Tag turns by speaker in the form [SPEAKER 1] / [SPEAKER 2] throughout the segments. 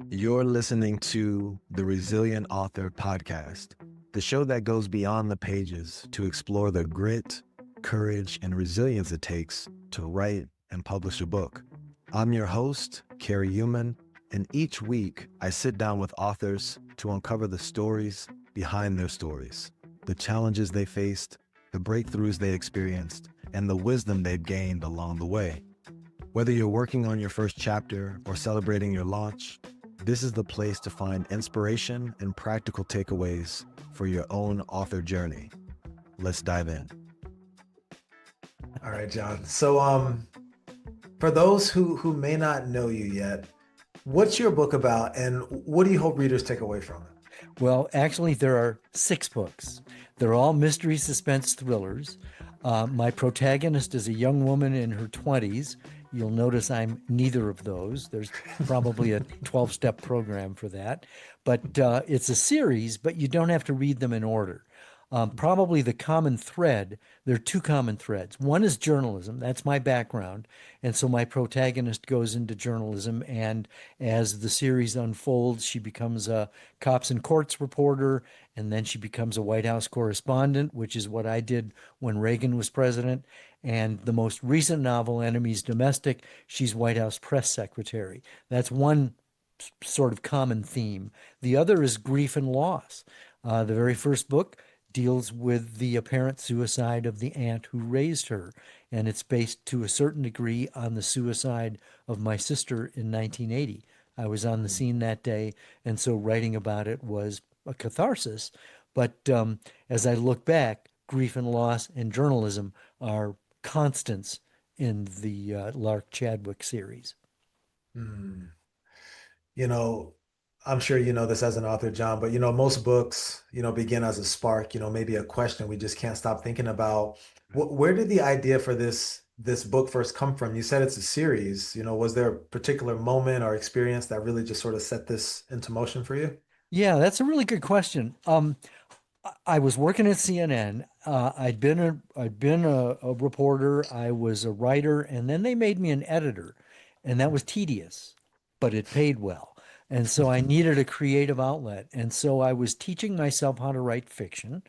[SPEAKER 1] You're listening to the Resilient Author Podcast, the show that goes beyond the pages to explore the grit, courage, and resilience it takes to write and publish a book. I'm your host, Carrie Human, and each week I sit down with authors to uncover the stories behind their stories, the challenges they faced, the breakthroughs they experienced, and the wisdom they've gained along the way. Whether you're working on your first chapter or celebrating your launch, this is the place to find inspiration and practical takeaways for your own author journey. Let's dive in.
[SPEAKER 2] All right, John. So, for those who may not know you yet, what's your book about, and what do you hope readers take away from it?
[SPEAKER 3] Well, actually, there are 6 books. They're all mystery suspense thrillers. My protagonist is a young woman in her 20s. You'll notice I'm neither of those. There's probably a 12-step program for that. But it's a series, but you don't have to read them in order. Probably the common thread, there are 2 common threads. One is journalism. That's my background. And so my protagonist goes into journalism. And as the series unfolds, she becomes a cops and courts reporter. And then she becomes a White House correspondent, which is what I did when Reagan was president. And the most recent novel, Enemies Domestic, she's White House press secretary. That's one sort of common theme. The other is grief and loss. The very first book deals with the apparent suicide of the aunt who raised her. And it's based to a certain degree on the suicide of my sister in 1980. I was on the scene that day, and so writing about it was a catharsis. But as I look back, grief and loss and journalism are constants in the Lark Chadwick series.
[SPEAKER 2] Hmm. You know, I'm sure you know this as an author, John, but most books, begin as a spark, maybe a question we just can't stop thinking about. Where did the idea for this book first come from? You said it's a series. Was there a particular moment or experience that really just sort of set this into motion for you?
[SPEAKER 3] Yeah, that's a really good question. I was working at CNN. I'd been a reporter. I was a writer, and then they made me an editor, and that was tedious, but it paid well. And so I needed a creative outlet. And so I was teaching myself how to write fiction,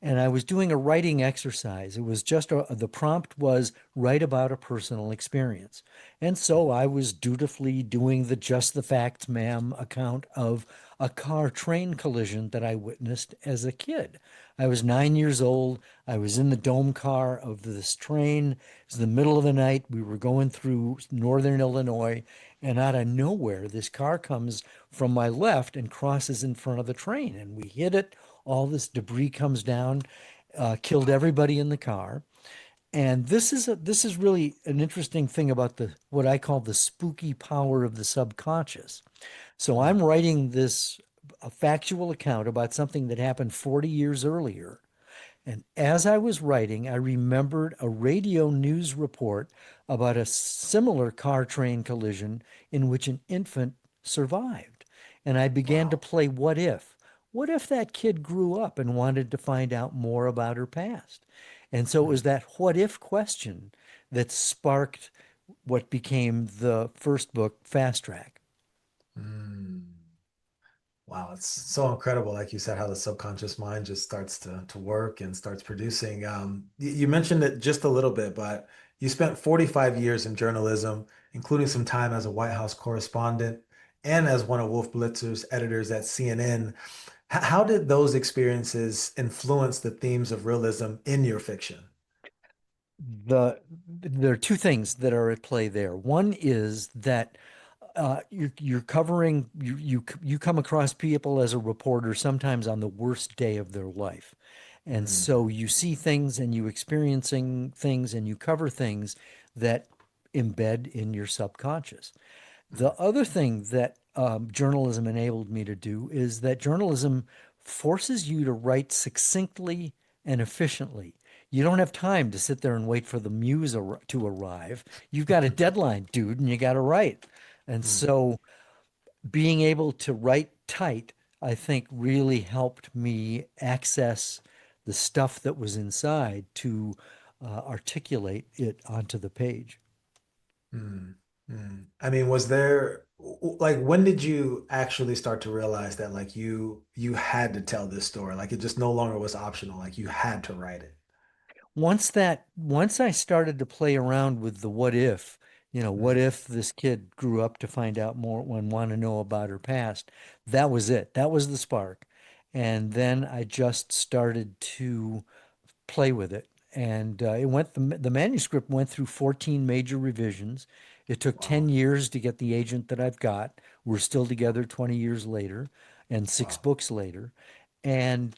[SPEAKER 3] and I was doing a writing exercise. It was just the prompt was write about a personal experience. And so I was dutifully doing the just the facts, ma'am account of a car train collision that I witnessed as a kid. I was 9 years old. I was in the dome car of this train. It was the middle of the night. We were going through northern Illinois, and out of nowhere, this car comes from my left and crosses in front of the train, and we hit it. All this debris comes down, killed everybody in the car. And this is really an interesting thing about the what I call the spooky power of the subconscious. So I'm writing this a factual account about something that happened 40 years earlier. And as I was writing, I remembered a radio news report about a similar car train collision in which an infant survived. And I began to
[SPEAKER 2] Wow.
[SPEAKER 3] play what if? What if that kid grew up and wanted to find out more about her past? And so it was that what if question that sparked what became the first book, Fast Track.
[SPEAKER 2] Mm. Wow, it's so incredible, like you said, how the subconscious mind just starts to work and starts producing. You mentioned it just a little bit, but you spent 45 years in journalism, including some time as a White House correspondent and as one of Wolf Blitzer's editors at CNN. How did those experiences influence the themes of realism in your fiction?
[SPEAKER 3] There are 2 things that are at play there. One is that you're covering you come across people as a reporter sometimes on the worst day of their life, and
[SPEAKER 2] Mm,
[SPEAKER 3] so you see things and you experiencing things and you cover things that embed in your subconscious. The
[SPEAKER 2] mm,
[SPEAKER 3] other thing that journalism enabled me to do is that journalism forces you to write succinctly and efficiently. You don't have time to sit there and wait for the to arrive. You've got a deadline, dude, and you got to write. And
[SPEAKER 2] mm,
[SPEAKER 3] so being able to write tight, I think, really helped me access the stuff that was inside to articulate it onto the page.
[SPEAKER 2] mm, mm. I mean, was there Like when did you actually start to realize that like you had to tell this story? Like it just no longer was optional, like you had to write it.
[SPEAKER 3] Once I started to play around with the what if, what
[SPEAKER 2] Mm.
[SPEAKER 3] if this kid grew up to find out more and want to know about her past? That was it. That was the spark. And then I just started to play with it. And the manuscript went through 14 major revisions. It took 10
[SPEAKER 2] Wow.
[SPEAKER 3] years to get the agent that I've got. We're still together 20 years later and six
[SPEAKER 2] Wow.
[SPEAKER 3] books later. And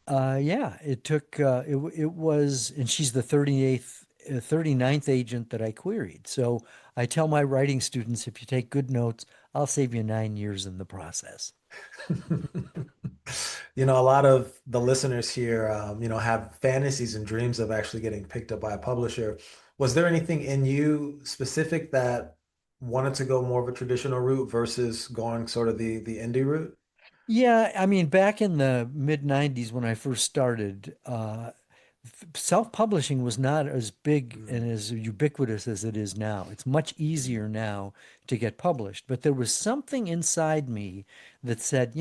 [SPEAKER 3] yeah, it took it was, and she's the 38th, 39th agent that I queried. So I tell my writing students, if you take good notes, I'll save you 9 years in the process.
[SPEAKER 2] You know, a lot of the listeners here, have fantasies and dreams of actually getting picked up by a publisher. Was there anything in you specific that wanted to go more of a traditional route versus going sort of the indie route?
[SPEAKER 3] Yeah, I mean, back in the mid 90s when I first started, self-publishing was not as big
[SPEAKER 2] Mm,
[SPEAKER 3] and as ubiquitous as it is now. It's much easier now to get published, but there was something inside me that said,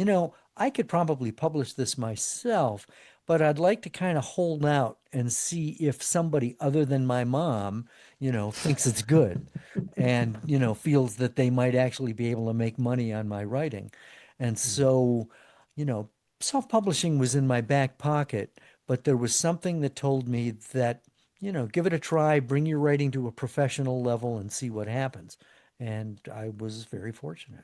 [SPEAKER 3] I could probably publish this myself, but I'd like to kind of hold out and see if somebody other than my mom, thinks it's good and, feels that they might actually be able to make money on my writing. And
[SPEAKER 2] mm,
[SPEAKER 3] so, you know, self-publishing was in my back pocket, but there was something that told me that, give it a try, bring your writing to a professional level and see what happens. And I was very fortunate.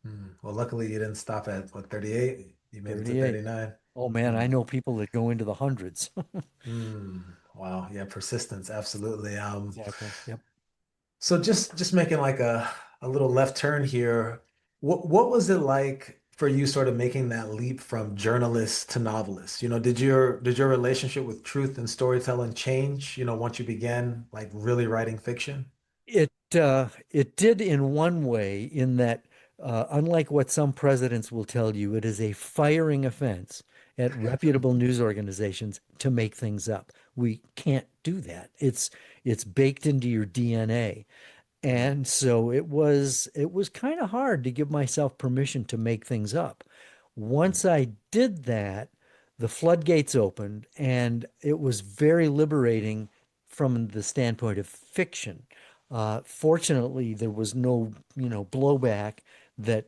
[SPEAKER 2] mm. Well, luckily you didn't stop at what, 38? You made it to
[SPEAKER 3] 38.
[SPEAKER 2] 39.
[SPEAKER 3] Oh man, I
[SPEAKER 2] Mm,
[SPEAKER 3] know people that go into the hundreds.
[SPEAKER 2] mm. Wow. Yeah, persistence. Absolutely.
[SPEAKER 3] Exactly. Yep.
[SPEAKER 2] So just making like a little left turn here. What was it like for you sort of making that leap from journalist to novelist? You know, did your relationship with truth and storytelling change, once you began like really writing fiction?
[SPEAKER 3] It did in one way, in that unlike what some presidents will tell you, it is a firing offense at reputable news organizations to make things up. We can't do that. It's baked into your DNA.
[SPEAKER 2] Mm,
[SPEAKER 3] And so it was kind of hard to give myself permission to make things up. Once
[SPEAKER 2] mm,
[SPEAKER 3] I did that, the floodgates opened, and it was very liberating from the standpoint of fiction. Fortunately, there was no, blowback that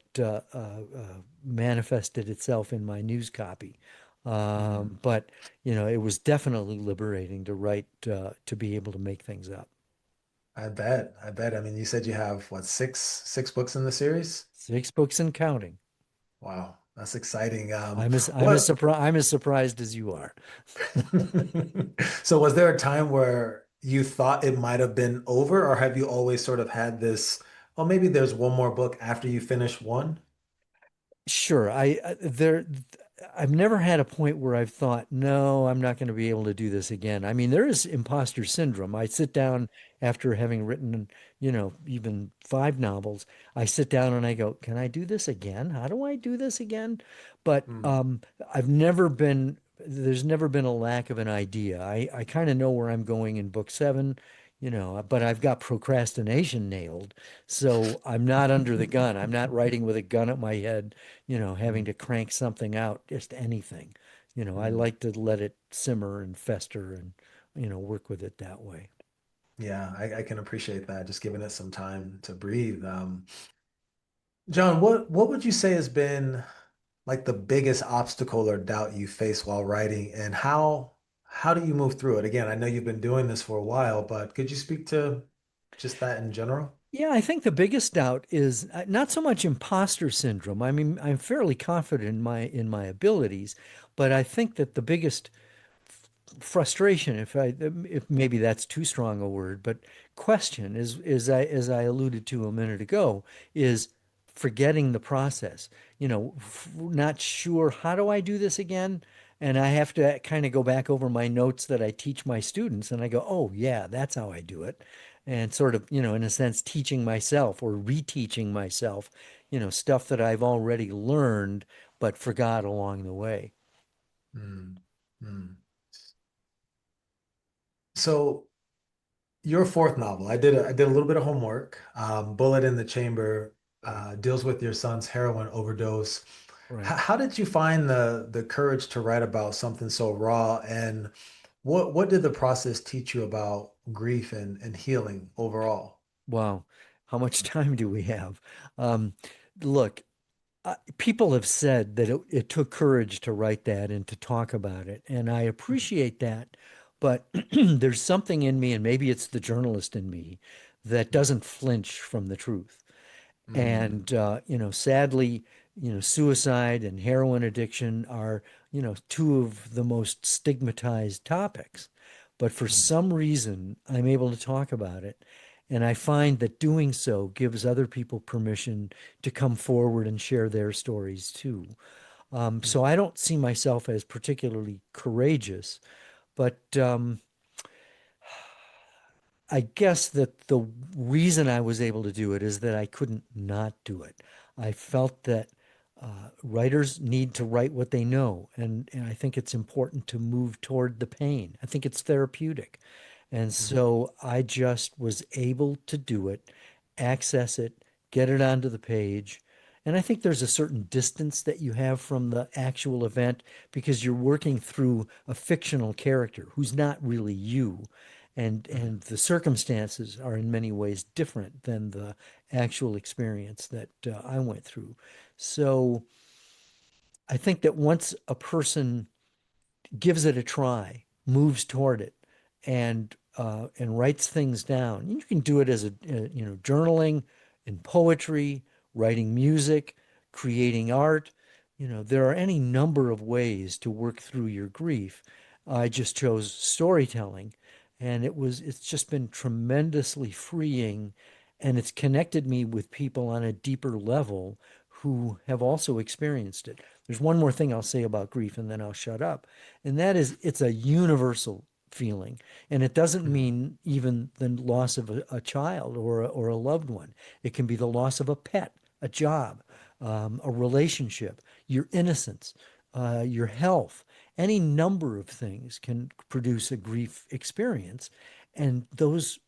[SPEAKER 3] manifested itself in my news copy.
[SPEAKER 2] mm.
[SPEAKER 3] But it was definitely liberating to write, to be able to make things up.
[SPEAKER 2] I bet. I bet. I mean, you said you have what, six books in the series?
[SPEAKER 3] Six books and counting.
[SPEAKER 2] Wow, that's exciting.
[SPEAKER 3] I'm as
[SPEAKER 2] What
[SPEAKER 3] surprised as you are.
[SPEAKER 2] So was there a time where you thought it might have been over, or have you always sort of had this, oh, maybe there's one more book after you finish one?
[SPEAKER 3] Sure. I've never had a point where I've thought, no, I'm not going to be able to do this again. I mean, there is imposter syndrome. I sit down after having written, even five novels. I sit down and I go, can I do this again? How do I do this again? But
[SPEAKER 2] Mm,
[SPEAKER 3] there's never been a lack of an idea. I kind of know where I'm going in book seven, but I've got procrastination nailed. So I'm not under the gun. I'm not writing with a gun at my head, having
[SPEAKER 2] mm,
[SPEAKER 3] to crank something out, just anything. I
[SPEAKER 2] mm.
[SPEAKER 3] like to let it simmer and fester and, work with it that way.
[SPEAKER 2] Yeah, I can appreciate that, just giving it some time to breathe. John, what would you say has been like the biggest obstacle or doubt you face while writing, and how do you move through it? Again, I know you've been doing this for a while, but could you speak to just that in general?
[SPEAKER 3] Yeah, I think the biggest doubt is not so much imposter syndrome. I mean, I'm fairly confident in my abilities, but I think that the biggest frustration, if maybe that's too strong a word, but question is as I alluded to a minute ago, is forgetting the process. Not sure, how do I do this again? And I have to kind of go back over my notes that I teach my students, and I go, oh yeah, that's how I do it. And sort of, in a sense, teaching myself or reteaching myself, stuff that I've already learned but forgot along the way.
[SPEAKER 2] Mm, mm. So your fourth novel. I did a little bit of homework. Bullet in the Chamber deals with your son's heroin overdose.
[SPEAKER 3] Right.
[SPEAKER 2] How did you find the courage to write about something so raw? And what did the process teach you about grief and healing overall?
[SPEAKER 3] Wow. How much time do we have? Um, Look, people have said that it took courage to write that and to talk about it, and I appreciate that. But there's something in me, and maybe it's the journalist in me, that doesn't flinch from the truth.
[SPEAKER 2] Mm,
[SPEAKER 3] And sadly, suicide and heroin addiction are, two of the most stigmatized topics. But for
[SPEAKER 2] mm,
[SPEAKER 3] some reason, I'm able to talk about it. And I find that doing so gives other people permission to come forward and share their stories too.
[SPEAKER 2] mm,
[SPEAKER 3] So I don't see myself as particularly courageous, but I guess that the reason I was able to do it is that I couldn't not do it. I felt that writers need to write what they know, and I think it's important to move toward the pain. I think it's therapeutic. And
[SPEAKER 2] mm,
[SPEAKER 3] so I just was able to do it, access it, get it onto the page. And I think there's a certain distance that you have from the actual event because you're working through a fictional character who's not really you.
[SPEAKER 2] mm,
[SPEAKER 3] And the circumstances are in many ways different than the actual experience that I went through. So I think that once a person gives it a try, moves toward it, and writes things down. You can do it as journaling, in poetry, writing music, creating art. There are any number of ways to work through your grief. I just chose storytelling, and it's just been tremendously freeing, and it's connected me with people on a deeper level who have also experienced it. There's one more thing I'll say about grief, and then I'll shut up. And that is, it's a universal feeling. And it doesn't
[SPEAKER 2] mm,
[SPEAKER 3] mean even the loss of a child or a loved one. It can be the loss of a pet, a job, a relationship, your innocence, your health. Any number of things can produce a grief experience. And those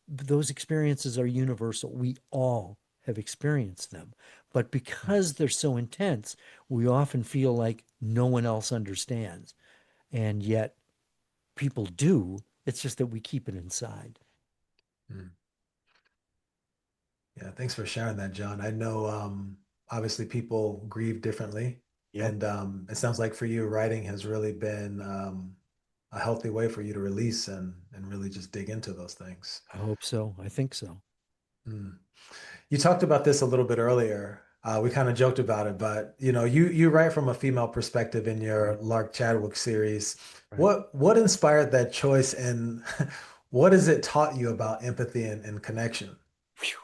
[SPEAKER 3] experiences are universal. We all have experienced them. But
[SPEAKER 2] mm.
[SPEAKER 3] because they're so intense, we often feel like no one else understands. And yet people do. It's just that we keep it inside.
[SPEAKER 2] Mm. Yeah, thanks for sharing that, John. I know obviously people grieve differently,
[SPEAKER 3] Yep.
[SPEAKER 2] and it sounds like for you, writing has really been a healthy way for you to release and really just dig into those things.
[SPEAKER 3] I hope so. I think so.
[SPEAKER 2] Mm. You talked about this a little bit earlier. We kind of joked about it, but you write from a female perspective in your
[SPEAKER 3] Right.
[SPEAKER 2] Lark Chadwick series.
[SPEAKER 3] Right.
[SPEAKER 2] What inspired that choice, and what has it taught you about empathy and connection?
[SPEAKER 3] Phew.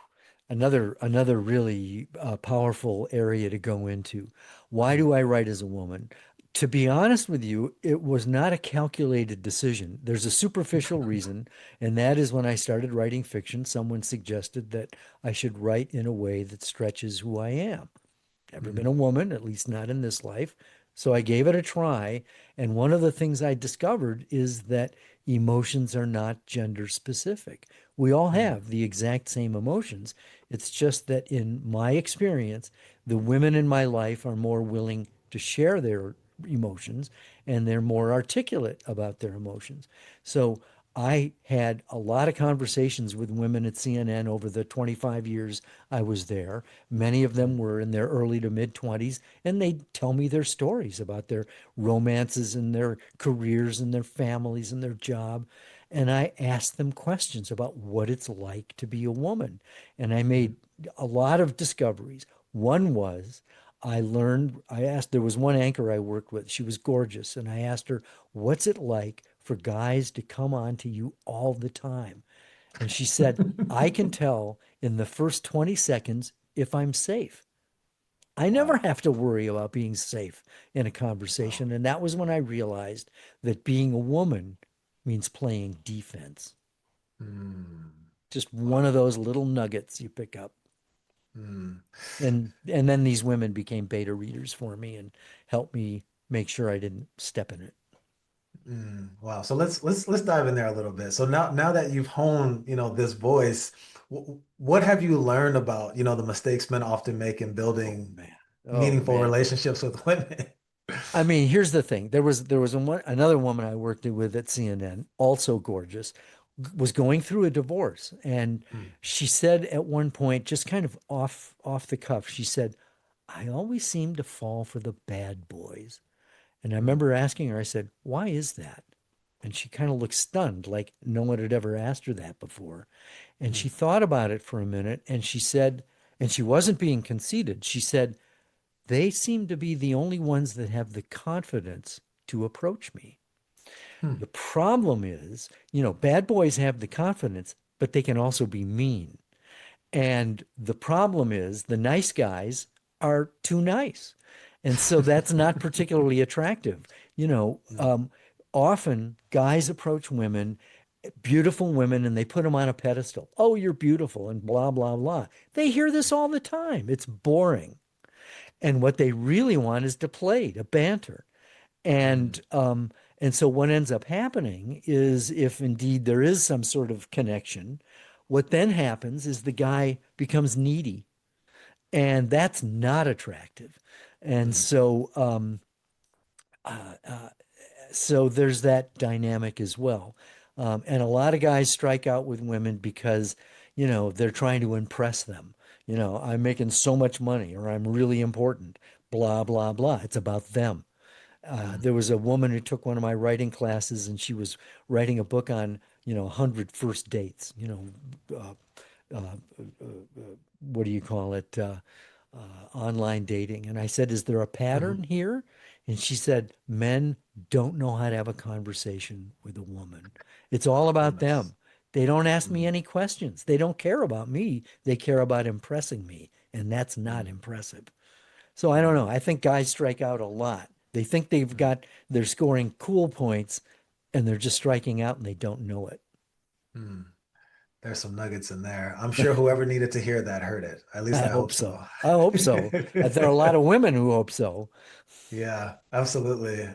[SPEAKER 3] Another really powerful area to go into. Why do I write as a woman? To be honest with you, it was not a calculated decision. There's a superficial reason, and that is when I started writing fiction, someone suggested that I should write in a way that stretches who I am. Never been
[SPEAKER 2] Mm,
[SPEAKER 3] a woman, at least not in this life. So I gave it a try. And one of the things I discovered is that emotions are not gender specific. We all
[SPEAKER 2] mm,
[SPEAKER 3] have the exact same emotions. It's just that in my experience, the women in my life are more willing to share their emotions and they're more articulate about their emotions. So I had a lot of conversations with women at CNN over the 25 years I was there. Many of them
[SPEAKER 2] mm,
[SPEAKER 3] were in their early to mid 20s, and they tell me their stories about their romances and their careers and their families and their job. And I asked them questions about what it's like to be a woman. And I
[SPEAKER 2] mm,
[SPEAKER 3] made a lot of discoveries. One was I asked, there was one anchor I worked with. She was gorgeous. And I asked her, what's it like for guys to come on to you all the time? And she said, I can tell in the first 20 seconds if I'm safe. I never
[SPEAKER 2] Wow.
[SPEAKER 3] have to worry about being safe in a
[SPEAKER 2] Wow.
[SPEAKER 3] conversation. And that was when I realized that being a woman means playing defense.
[SPEAKER 2] Mm,
[SPEAKER 3] Just one of
[SPEAKER 2] wow.
[SPEAKER 3] those little nuggets you pick up.
[SPEAKER 2] Mm.
[SPEAKER 3] And then these women became beta readers for me and helped me make sure I didn't step in it.
[SPEAKER 2] Wow. So let's dive in there a little bit. So now that you've honed, this voice, what have you learned about, the mistakes men often make in
[SPEAKER 3] Oh
[SPEAKER 2] building
[SPEAKER 3] man. Oh
[SPEAKER 2] meaningful
[SPEAKER 3] man.
[SPEAKER 2] relationships with women?
[SPEAKER 3] I mean, here's the thing. Another woman I worked with at CNN, also gorgeous, was going through a divorce, and
[SPEAKER 2] Mm,
[SPEAKER 3] she said at one point, just kind of off the cuff, she said, "I always seem to fall for the bad boys." And I
[SPEAKER 2] mm,
[SPEAKER 3] remember asking her, I said, "Why is that?" And she kind of looked stunned, like no one had ever asked her that before. And she
[SPEAKER 2] mm,
[SPEAKER 3] thought about it for a minute, and she said, and she wasn't being conceited. She said, "They seem to be the only ones that have the confidence to approach me.
[SPEAKER 2] mm,
[SPEAKER 3] The problem is, bad boys have the confidence, but they can also be mean. And the problem is the nice guys are too nice. And so that's not particularly attractive. You know,
[SPEAKER 2] mm,
[SPEAKER 3] um, Often guys approach women, beautiful women, and they put them on a pedestal. Oh, you're beautiful, and blah, blah, blah. They hear this all the time. It's boring. And what they really want is to play, to banter.
[SPEAKER 2] mm,
[SPEAKER 3] And so what ends up happening is if indeed there is some sort of connection, what then happens is the guy becomes needy, and that's not attractive. And
[SPEAKER 2] mm,
[SPEAKER 3] so there's that dynamic as well. And a lot of guys strike out with women because, they're trying to impress them. I'm making so much money, or I'm really important, blah, blah, blah. It's about them.
[SPEAKER 2] mm,
[SPEAKER 3] There was a woman who took one of my writing classes, and she was writing a book on, 100 first dates, what do you call it? Online dating. And I said, "Is there a
[SPEAKER 2] mhm.
[SPEAKER 3] pattern here?" And she said, "Men don't know how to have a conversation with a woman. It's all
[SPEAKER 2] Oh,
[SPEAKER 3] about
[SPEAKER 2] goodness.
[SPEAKER 3] them. They don't ask me
[SPEAKER 2] Mm,
[SPEAKER 3] any questions. They don't care about me. They care about impressing me. And that's not
[SPEAKER 2] mm,
[SPEAKER 3] impressive." So I don't
[SPEAKER 2] mm,
[SPEAKER 3] know. I think guys strike out a lot. They think
[SPEAKER 2] mm,
[SPEAKER 3] they're scoring cool points, and they're just striking out and they don't know it.
[SPEAKER 2] mm. There's some nuggets in there. I'm sure whoever needed to hear that heard it. At least
[SPEAKER 3] I
[SPEAKER 2] I hope
[SPEAKER 3] hope so.
[SPEAKER 2] so.
[SPEAKER 3] I hope so. There are a lot of women who hope so.
[SPEAKER 2] Yeah, absolutely.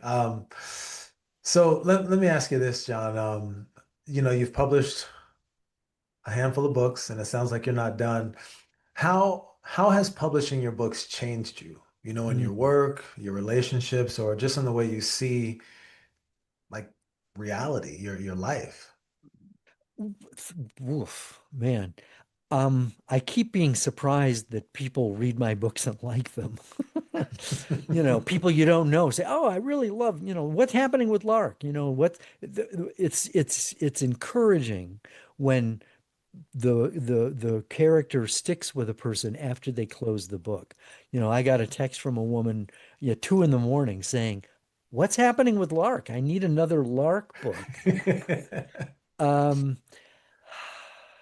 [SPEAKER 2] So let me ask you this, John. You've published a handful of books, and it sounds like you're not done. How has publishing your books changed you, in your
[SPEAKER 3] Mm.
[SPEAKER 2] work, your relationships, or just in the way you see like reality, your life?
[SPEAKER 3] Woof, man. I keep being surprised that people read my books and like them. People you don't know say, "Oh, I really love, what's happening with Lark?" It's encouraging when the character sticks with a person after they close the book. I got a text from a woman, 2 in the morning saying, "What's happening with Lark? I need another Lark book." Um,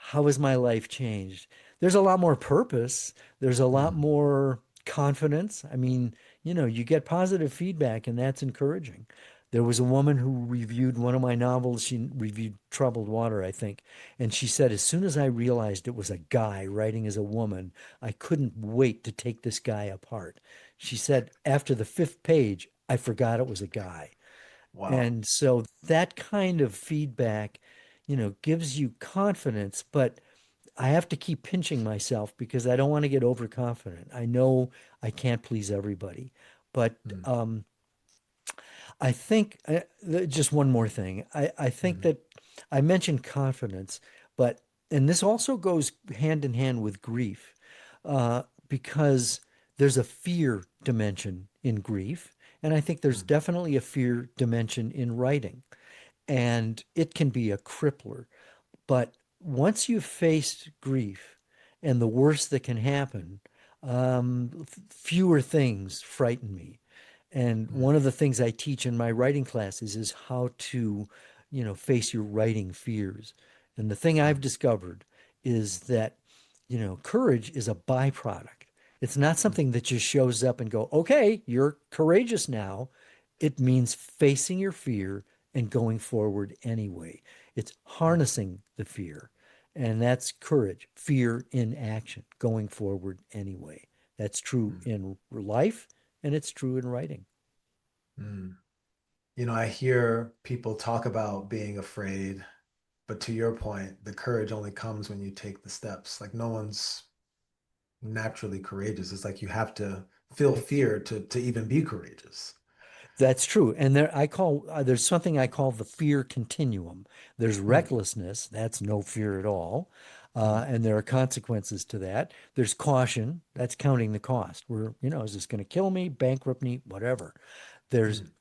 [SPEAKER 3] how has my life changed? There's a lot more purpose. There's a lot
[SPEAKER 2] Mm,
[SPEAKER 3] more confidence. I mean, you get positive feedback, and that's encouraging. There was a woman who reviewed one of my novels. She reviewed Troubled Water, I think. And she said, as soon as I realized it was a guy writing as a woman, I couldn't wait to take this guy apart. She said, after the fifth page, I forgot it was a guy.
[SPEAKER 2] wow.
[SPEAKER 3] And so that kind of feedback, gives you confidence, but I have to keep pinching myself because I don't want to get overconfident. I know I can't please everybody, but
[SPEAKER 2] Mm,
[SPEAKER 3] I think just one more thing. I think
[SPEAKER 2] mm,
[SPEAKER 3] that I mentioned confidence, but, and this also goes hand in hand with grief, because there's a fear dimension in grief. And I think there's
[SPEAKER 2] mm,
[SPEAKER 3] definitely a fear dimension in writing, and it can be a crippler. But once you've faced grief and the worst that can happen, fewer things frighten me. And
[SPEAKER 2] mm,
[SPEAKER 3] one of the things I teach in my writing classes is how to, face your writing fears. And the thing I've
[SPEAKER 2] mm,
[SPEAKER 3] discovered is that, courage is a byproduct. It's not
[SPEAKER 2] mm,
[SPEAKER 3] something that just shows up and go, "Okay, you're courageous now." It means facing your fear and going forward anyway. It's
[SPEAKER 2] mm,
[SPEAKER 3] harnessing the fear. And that's courage, fear in action, going forward anyway. That's true
[SPEAKER 2] mm,
[SPEAKER 3] in life, and it's true in writing.
[SPEAKER 2] mm. I hear people talk about being afraid, but to your point, the courage only comes when you take the steps. Like no one's naturally courageous. It's like you have to feel fear to even be courageous.
[SPEAKER 3] That's true. And there's something I call the fear continuum. There's
[SPEAKER 2] Mm,
[SPEAKER 3] recklessness, that's no fear at all.
[SPEAKER 2] mm,
[SPEAKER 3] And there are consequences to that. There's caution, that's counting the cost. Is this going to kill me, bankrupt me, whatever. There's
[SPEAKER 2] mm,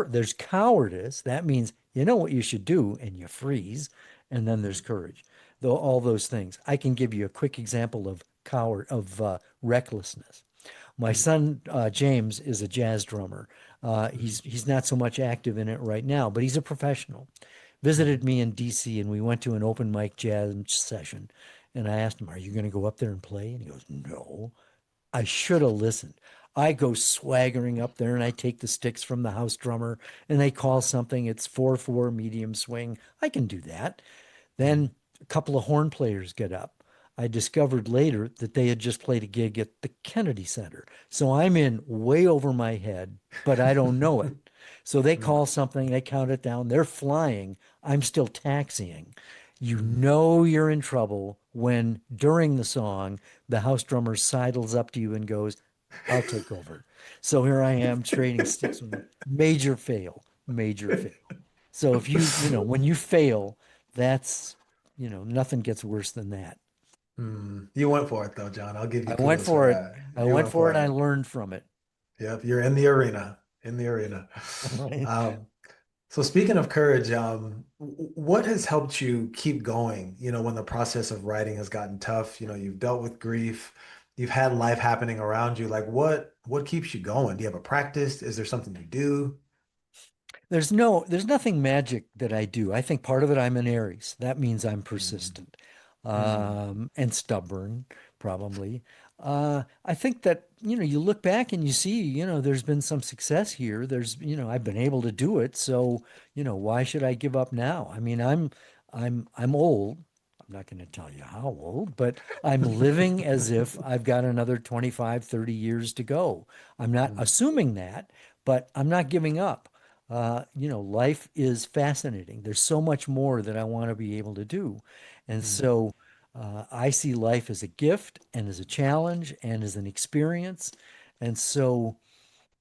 [SPEAKER 3] there's cowardice. That means you know what you should do and you freeze. And then there's
[SPEAKER 2] mm,
[SPEAKER 3] courage. Though all those things. I can give you a quick example of recklessness. My
[SPEAKER 2] mm,
[SPEAKER 3] son James is a jazz drummer.
[SPEAKER 2] mm,
[SPEAKER 3] He's not so much active in it right now, but he's a professional.
[SPEAKER 2] mm,
[SPEAKER 3] Visited me in D.C. and we went to an open mic jazz session. And I asked him, "Are you going to go up there and play?" And he goes, "No." I should have listened. I go swaggering up there and I take the sticks from the house drummer and they call something. It's 4/4 medium swing. I can do that.
[SPEAKER 2] mm,
[SPEAKER 3] Then a couple of horn players get up. I discovered later that they had just played a gig at the Kennedy Center. So I'm in way over my head, but I don't know it. So they
[SPEAKER 2] mm,
[SPEAKER 3] call something, they count it down, they're flying. I'm still taxiing. You
[SPEAKER 2] mm,
[SPEAKER 3] know you're in trouble when during the song, the house drummer sidles up to you and goes, "I'll take over." So here I am trading sticks with him. Major fail, major fail. So if when you fail, that's, nothing gets worse than that.
[SPEAKER 2] mm. You went for it though, John. I'll give you
[SPEAKER 3] I went
[SPEAKER 2] kudos for
[SPEAKER 3] for it.
[SPEAKER 2] that.
[SPEAKER 3] I
[SPEAKER 2] You
[SPEAKER 3] went
[SPEAKER 2] went
[SPEAKER 3] for
[SPEAKER 2] for
[SPEAKER 3] it. I
[SPEAKER 2] it.
[SPEAKER 3] learned from it.
[SPEAKER 2] Yep, you're in the arena. In the arena.
[SPEAKER 3] Right.
[SPEAKER 2] Um, so speaking of courage, what has helped you keep going, when the process of writing has gotten tough, you've dealt with grief, you've had life happening around you. Like what keeps you going? Do you have a practice? Is there something you do?
[SPEAKER 3] There's nothing magic that I do. I think part of it I'm an Aries. That means I'm
[SPEAKER 2] Mm,
[SPEAKER 3] persistent,
[SPEAKER 2] mm,
[SPEAKER 3] and stubborn, probably. I think that, you look back and you see, there's been some success here. I've been able to do it. So, why should I give up now? I mean, I'm old. I'm not going to tell you how old, but I'm living as if I've got another 25, 30 years to go. I'm not
[SPEAKER 2] mm,
[SPEAKER 3] assuming that, but I'm not giving up. Life is fascinating. There's so much more that I want to be able to do. And
[SPEAKER 2] mm,
[SPEAKER 3] so I see life as a gift and as a challenge and as an experience. And so,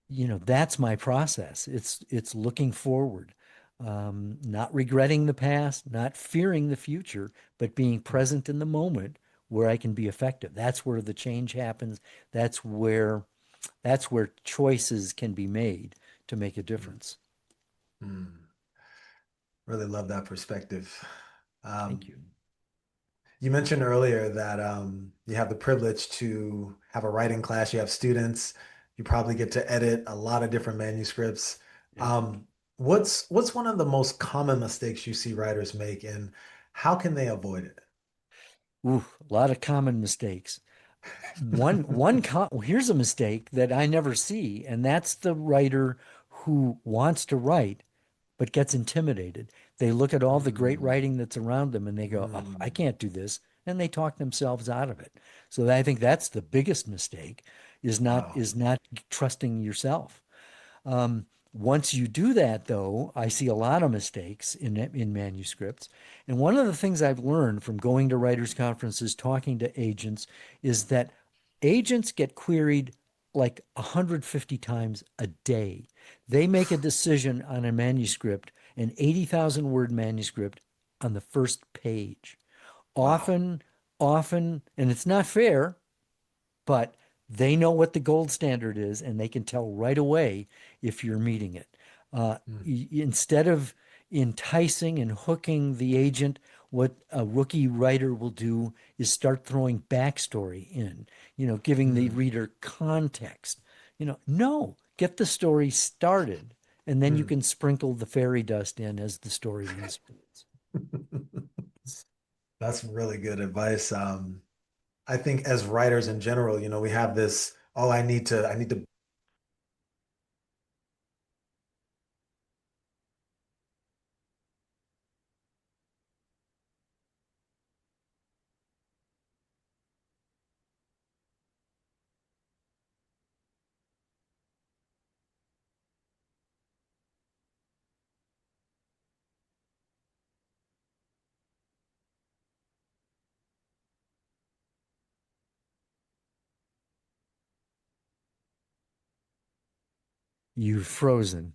[SPEAKER 3] that's my process. It's looking forward, not regretting the past, not fearing the future, but being
[SPEAKER 2] mm,
[SPEAKER 3] present in the moment where I can be effective. That's where the change happens. That's where that's where choices can be made to make a
[SPEAKER 2] mm,
[SPEAKER 3] difference.
[SPEAKER 2] mm. Really love that perspective.
[SPEAKER 3] Thank
[SPEAKER 2] Um,
[SPEAKER 3] you.
[SPEAKER 2] You mentioned earlier that you have the privilege to have a writing class. You have students. You probably get to edit a lot of different manuscripts.
[SPEAKER 3] Yeah.
[SPEAKER 2] Um, what's one of the most common mistakes you see writers make, and how can they avoid it?
[SPEAKER 3] Ooh, a lot of common mistakes. Here's a mistake that I never see, and that's the writer who wants to write but gets intimidated. They look at all the great
[SPEAKER 2] Mm,
[SPEAKER 3] writing that's around them and they go, "Oh, I
[SPEAKER 2] mm,
[SPEAKER 3] can't do this." And they talk themselves out of it. So I think that's the biggest mistake
[SPEAKER 2] wow.
[SPEAKER 3] is not trusting yourself. Once you do that, though, I see a lot of mistakes in manuscripts. And one of the things I've learned from going to writers' conferences, talking to agents, is that agents get queried like 150 times a day. They make a decision on a manuscript, an 80,000 word manuscript, on the first page.
[SPEAKER 2] Wow.
[SPEAKER 3] Often, often, and it's not fair, but they know what the gold standard is and they can tell right away if you're meeting it.
[SPEAKER 2] Mm,
[SPEAKER 3] Instead of enticing and hooking the agent, what a rookie writer will do is start throwing backstory in, giving the
[SPEAKER 2] mm,
[SPEAKER 3] reader context. No, get the story started and then you
[SPEAKER 2] mm.
[SPEAKER 3] can sprinkle the fairy dust in as the story unfolds.
[SPEAKER 2] That's really good advice. I think as writers in general, we have this, oh, I need to
[SPEAKER 3] You've frozen.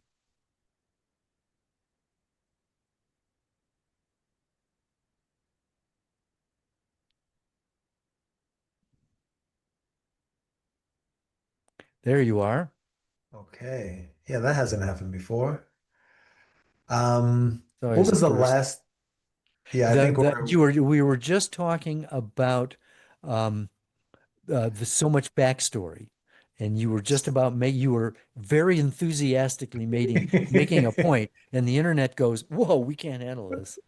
[SPEAKER 3] There you are.
[SPEAKER 2] Okay. Yeah, that hasn't happened before.
[SPEAKER 3] So
[SPEAKER 2] What
[SPEAKER 3] always a
[SPEAKER 2] was the
[SPEAKER 3] first.
[SPEAKER 2] last? Yeah, I think
[SPEAKER 3] The
[SPEAKER 2] we're
[SPEAKER 3] you were we were just talking about um, the so much backstory, and you were just about you were very enthusiastically making a point, and the internet goes, "Whoa, we can't handle this."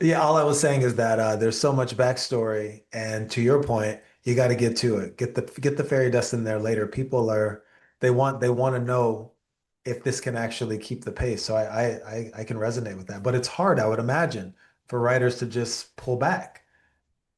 [SPEAKER 2] Yeah, all I was saying is that there's so much backstory, and to your point, you got to get to it. Get the fairy dust in there later. People are they want to know if this can actually keep the pace. So I can resonate with that. But it's hard, I would imagine, for writers to just pull back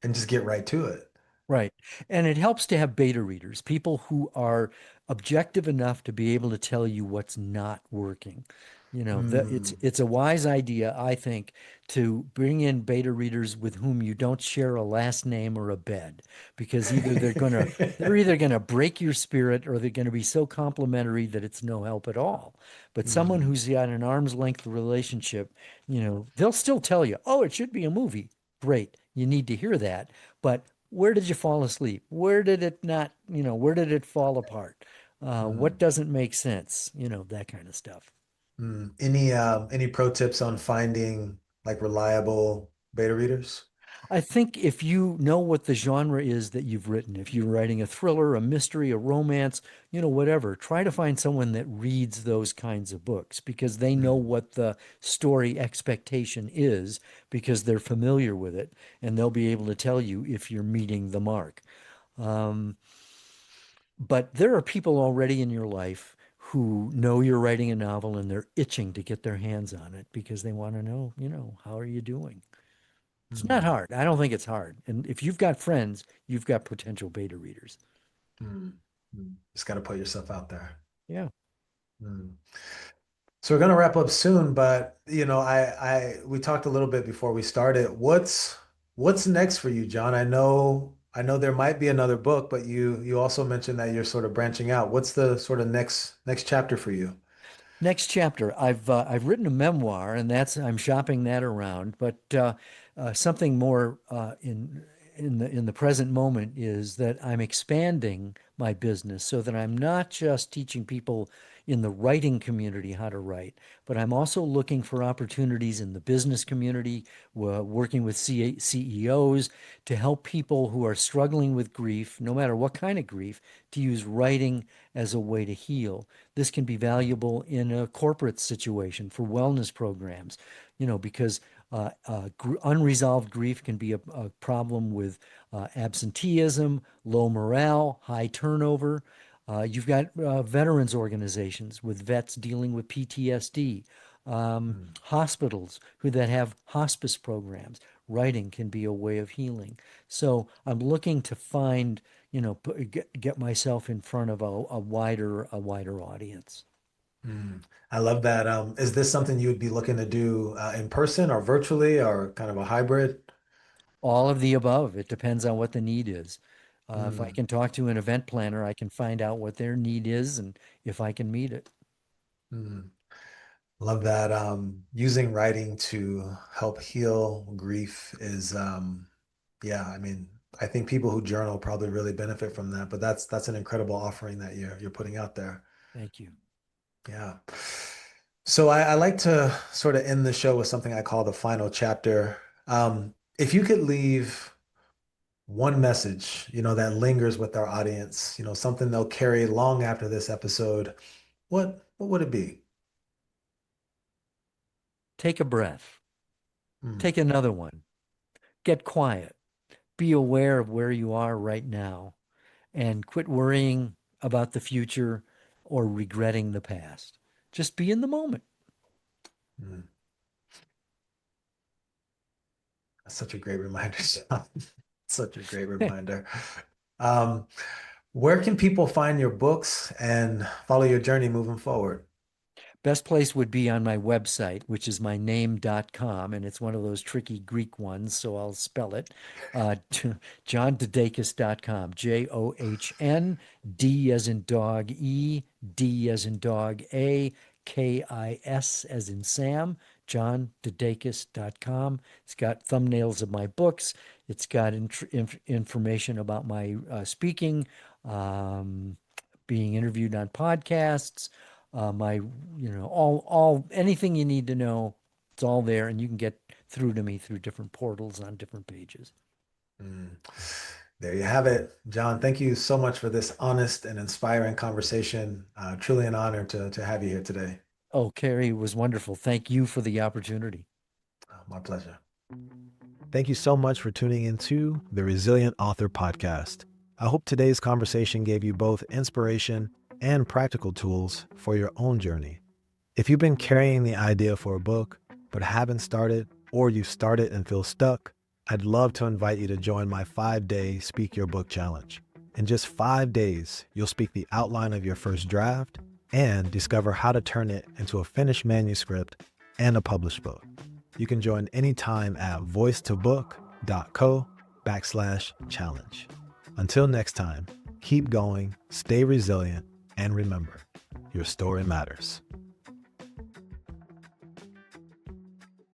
[SPEAKER 2] and just get right to it.
[SPEAKER 3] Right. And it helps to have beta readers, people who are objective enough to be able to tell you what's not working. You know, that
[SPEAKER 2] Mm.
[SPEAKER 3] it's a wise idea, I think, to bring in beta readers with whom you don't share a last name or a bed, because they're either gonna break your spirit or they're gonna be so complimentary that it's no help at all. But someone
[SPEAKER 2] Mm.
[SPEAKER 3] who's got an arm's length relationship, they'll still tell you, oh, it should be a movie. Great. You need to hear that. But where did you fall asleep? Where did it not, where did it fall apart? What
[SPEAKER 2] Mm.
[SPEAKER 3] doesn't make sense? That kind of stuff.
[SPEAKER 2] Mm. Any pro tips on finding like reliable beta readers?
[SPEAKER 3] I think if you know what the genre is that you've written, if you're writing a thriller, a mystery, a romance, whatever, try to find someone that reads those kinds of books because they know
[SPEAKER 2] Mm.
[SPEAKER 3] what the story expectation is because they're familiar with it and they'll be able to tell you if you're meeting the mark. Um, But there are people already in your life who know you're writing a novel and they're itching to get their hands on it because they want to know, how are you doing? It's not
[SPEAKER 2] Mm.
[SPEAKER 3] hard. I don't think it's hard. And if you've got friends, you've got potential beta readers.
[SPEAKER 2] Mm. Mm. Just got to put yourself out there.
[SPEAKER 3] Yeah.
[SPEAKER 2] Mm. So we're gonna wrap up soon, but we talked a little bit before we started. What's next for you, John? I know there might be another book, but you also mentioned that you're sort of branching out. What's the sort of next chapter for you?
[SPEAKER 3] Next chapter, I've written a memoir, and I'm shopping that around. But something more in the present moment is that I'm expanding my business so that I'm not just teaching people in the writing community how to write, but I'm also looking for opportunities in the business community, working with CEOs to help people who are struggling with grief, no matter what kind of grief, to use writing as a way to heal. This can be valuable in a corporate situation for wellness programs, because unresolved grief can be a problem with absenteeism, low morale, high turnover. You've got veterans organizations with vets dealing with PTSD,
[SPEAKER 2] Mm.
[SPEAKER 3] hospitals that have hospice programs. Writing can be a way of healing. So I'm looking to find, get myself in front of a wider audience.
[SPEAKER 2] Mm. I love that. Is this something you would be looking to do in person or virtually or kind of a hybrid?
[SPEAKER 3] All of the above. It depends on what the need is. If I
[SPEAKER 2] Mm.
[SPEAKER 3] can talk to an event planner, I can find out what their need is and if I can meet it.
[SPEAKER 2] Mm. Love that. Using writing to help heal grief is, yeah, I mean, I think people who journal probably really benefit from that, but that's an incredible offering that you're putting out there.
[SPEAKER 3] Thank you.
[SPEAKER 2] Yeah. So I like to sort of end the show with something I call the final chapter. If you could leave one message, that lingers with our audience, something they'll carry long after this episode, what would it be?
[SPEAKER 3] Take a breath.
[SPEAKER 2] Mm.
[SPEAKER 3] Take another one. Get quiet. Be aware of where you are right now and quit worrying about the future or regretting the past. Just be in the moment.
[SPEAKER 2] Mm. That's such a great reminder, Sean. Such a great reminder. Um, where can people find your books and follow your journey moving forward?
[SPEAKER 3] Best place would be on my website, which is my name.com, and it's one of those tricky Greek ones, so I'll spell it. JohnDeDakis.com, John, D as in dog, E, D as in dog, A, Kis as in Sam, JohnDeDakis.com. It's got thumbnails of my books. It's got information about my speaking, being interviewed on podcasts, all anything you need to know. It's all there, and you can get through to me through different portals on different pages.
[SPEAKER 2] There you have it. John, thank you so much for this honest and inspiring conversation. Truly an honor to have you here today.
[SPEAKER 3] Oh, Carrie, it was wonderful. Thank you for the opportunity.
[SPEAKER 2] My pleasure.
[SPEAKER 1] Thank you so much for tuning into the Resilient Author Podcast. I hope today's conversation gave you both inspiration and practical tools for your own journey. If you've been carrying the idea for a book, but haven't started, or you started and feel stuck, I'd love to invite you to join my 5-day Speak Your Book Challenge. In just 5 days, you'll speak the outline of your first draft and discover how to turn it into a finished manuscript and a published book. You can join anytime at voicetobook.co/challenge. Until next time, keep going, stay resilient, and remember, your story matters.